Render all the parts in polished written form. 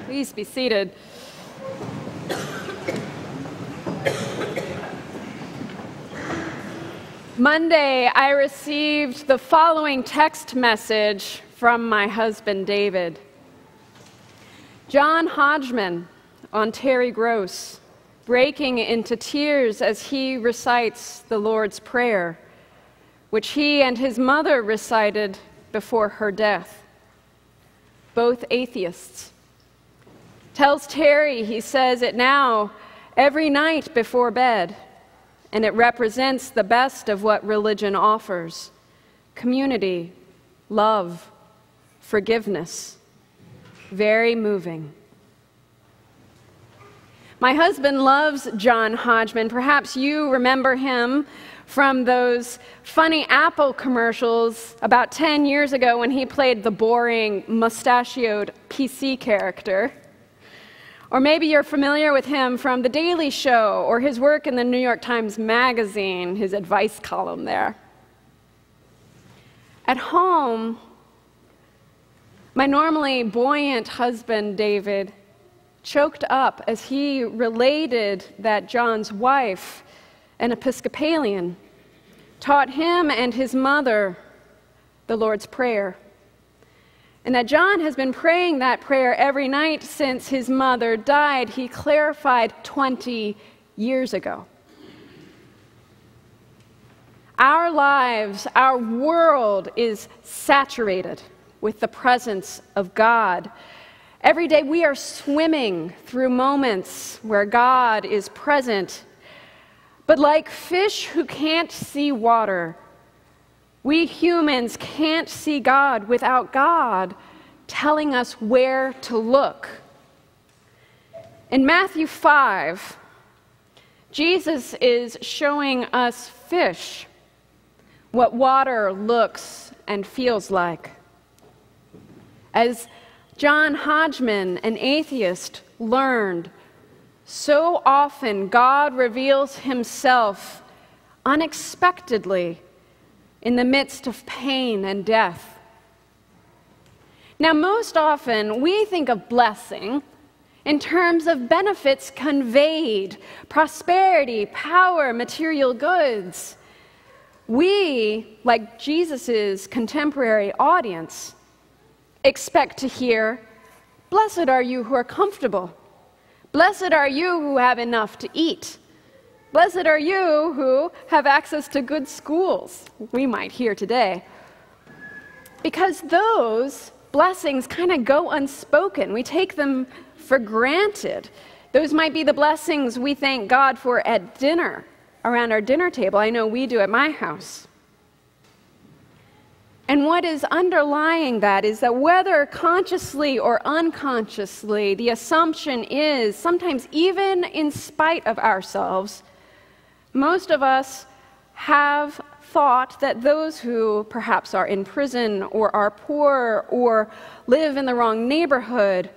Please be seated. Monday, I received the following text message from my husband, David. John Hodgman on Terry Gross, breaking into tears as he recites the Lord's Prayer, which he and his mother recited before her death. Both atheists. Tells Terry he says it now every night before bed, and it represents the best of what religion offers: community, love, forgiveness. Very moving. My husband loves John Hodgman. Perhaps you remember him from those funny Apple commercials about 10 years ago when he played the boring, mustachioed PC character. Or maybe you're familiar with him from The Daily Show or his work in the New York Times Magazine, his advice column there. At home, my normally buoyant husband, David, choked up as he related that John's wife, an Episcopalian, taught him and his mother the Lord's Prayer, and that John has been praying that prayer every night since his mother died, he clarified 20 years ago. Our lives, our world is saturated with the presence of God. Every day we are swimming through moments where God is present. But like fish who can't see water, we humans can't see God without God telling us where to look. In Matthew 5, Jesus is showing us fish, what water looks and feels like. As John Hodgman, an atheist, learned, so often God reveals himself unexpectedly in the midst of pain and death. Now, most often we think of blessing in terms of benefits conveyed, prosperity, power, material goods. We, like Jesus' contemporary audience, expect to hear, "Blessed are you who are comfortable. Blessed are you who have enough to eat. Blessed are you who have access to good schools," we might hear today. Because those blessings kind of go unspoken. We take them for granted. Those might be the blessings we thank God for at dinner, around our dinner table. I know we do at my house. And what is underlying that is that whether consciously or unconsciously, the assumption is, sometimes even in spite of ourselves, most of us have thought that those who perhaps are in prison or are poor or live in the wrong neighborhood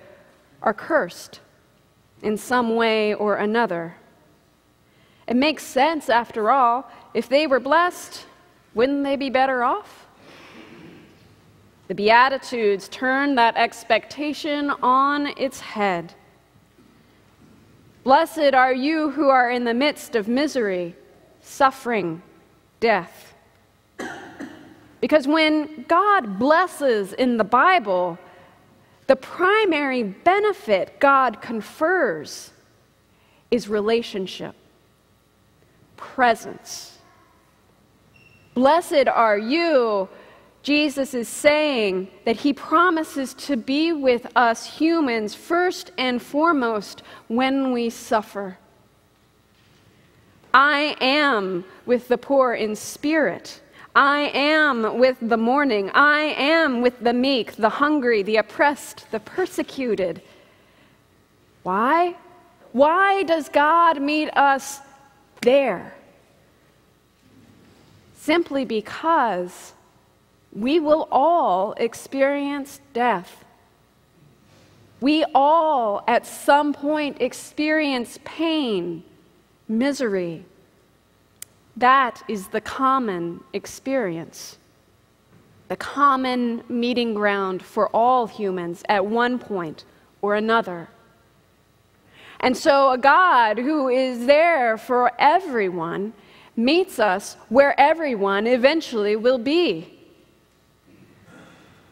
are cursed in some way or another. It makes sense, after all. If they were blessed, wouldn't they be better off? The Beatitudes turn that expectation on its head. Blessed are you who are in the midst of misery, suffering, death. Because when God blesses in the Bible, the primary benefit God confers is relationship, presence. Blessed are you. Jesus is saying that he promises to be with us humans first and foremost when we suffer. I am with the poor in spirit. I am with the mourning. I am with the meek, the hungry, the oppressed, the persecuted. Why? Why does God meet us there? Simply because we will all experience death. We all, at some point, experience pain, misery. That is the common experience. the common meeting ground for all humans at one point or another. And so a God who is there for everyone meets us where everyone eventually will be.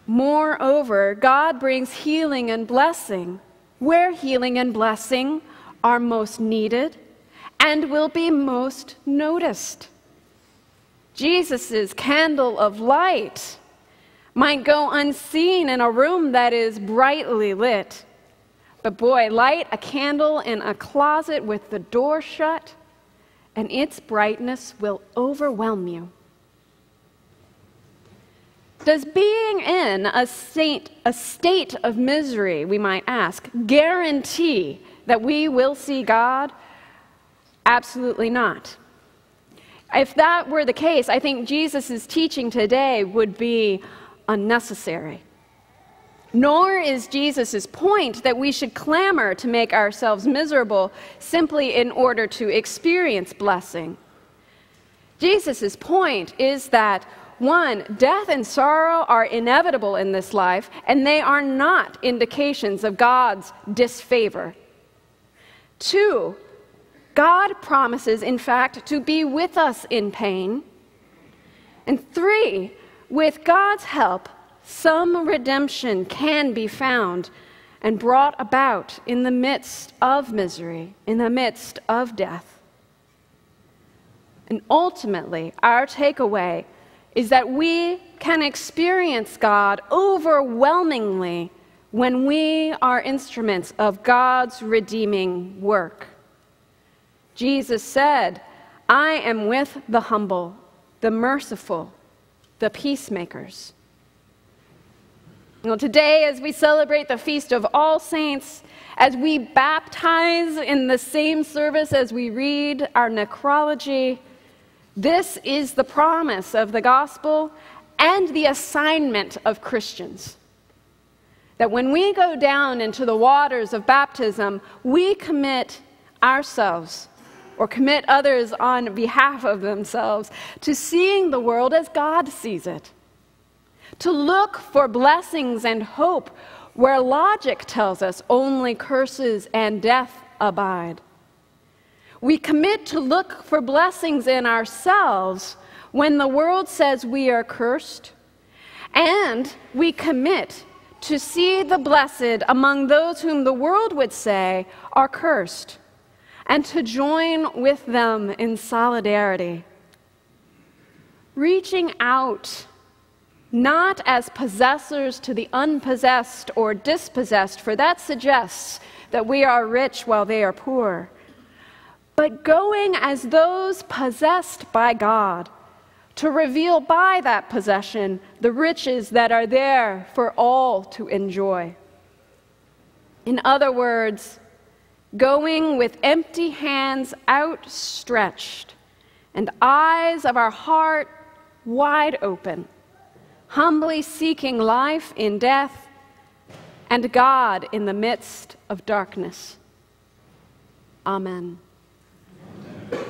Moreover, God brings healing and blessing where healing and blessing are most needed and will be most noticed. Jesus' candle of light might go unseen in a room that is brightly lit. But boy, light a candle in a closet with the door shut, and its brightness will overwhelm you. Does being in a state of misery, we might ask, guarantee that we will see God? Absolutely not. If that were the case, I think Jesus' teaching today would be unnecessary. Nor is Jesus' point that we should clamor to make ourselves miserable simply in order to experience blessing. Jesus' point is that, one, death and sorrow are inevitable in this life, and they are not indications of God's disfavor. Two, God promises, in fact, to be with us in pain. And three, with God's help, some redemption can be found and brought about in the midst of misery, in the midst of death. And ultimately, our takeaway is that we can experience God overwhelmingly when we are instruments of God's redeeming work. Jesus said, "I am with the humble, the merciful, the peacemakers." Well, today, as we celebrate the Feast of All Saints, as we baptize in the same service as we read our necrology, this is the promise of the gospel and the assignment of Christians. That when we go down into the waters of baptism, we commit ourselves, or commit others on behalf of themselves, to seeing the world as God sees it. To look for blessings and hope where logic tells us only curses and death abide. We commit to look for blessings in ourselves when the world says we are cursed, and we commit to see the blessed among those whom the world would say are cursed, and to join with them in solidarity. Reaching out, not as possessors to the unpossessed or dispossessed, for that suggests that we are rich while they are poor, but going as those possessed by God, to reveal by that possession the riches that are there for all to enjoy. In other words, going with empty hands outstretched and eyes of our heart wide open, humbly seeking life in death and God in the midst of darkness. Amen. Amen.